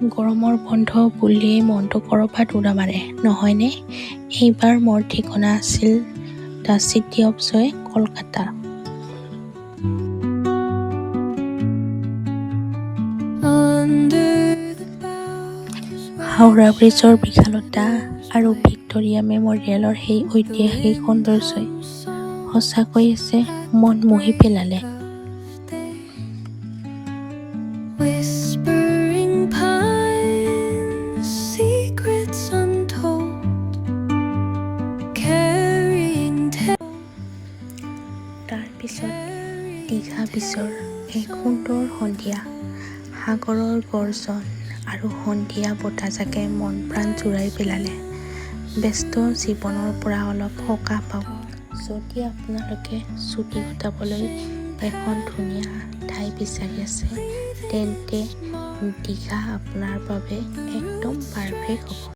গৰমৰ বন্ধ বুলিয়েই মনটো ক'ৰবাত উৰা মাৰে, নহয়নে? এইবাৰ মোৰ ঠিকনা আছিল দ্য চিটি অৱ জয়, কলকাতা। হাওৰা ব্ৰীজৰ বিশালতা আৰু ভিক্টোৰিয়া মেম'ৰিয়েলৰ সেই ঐতিহাসিক সৌন্দৰ্যই সঁচাকৈয়ে মন মোহি পেলালে। তাৰপিছত দীঘা বীচৰ এক সুন্দৰ সন্ধিয়া, সাগৰৰ গৰ্জন আৰু সন্ধিয়া বতাহজাকে মন প্ৰাণ জুৰাই পেলালে। ব্যস্ত জীৱনৰ পৰা অলপ সকাহ পাওক। যদি আপোনালোকে ছুটি কটাবলৈ এখন ধুনীয়া ঠাই বিচাৰি আছে, তেন্তে দীঘা আপোনাৰ বাবে একদম পাৰফেক্ট হ'ব।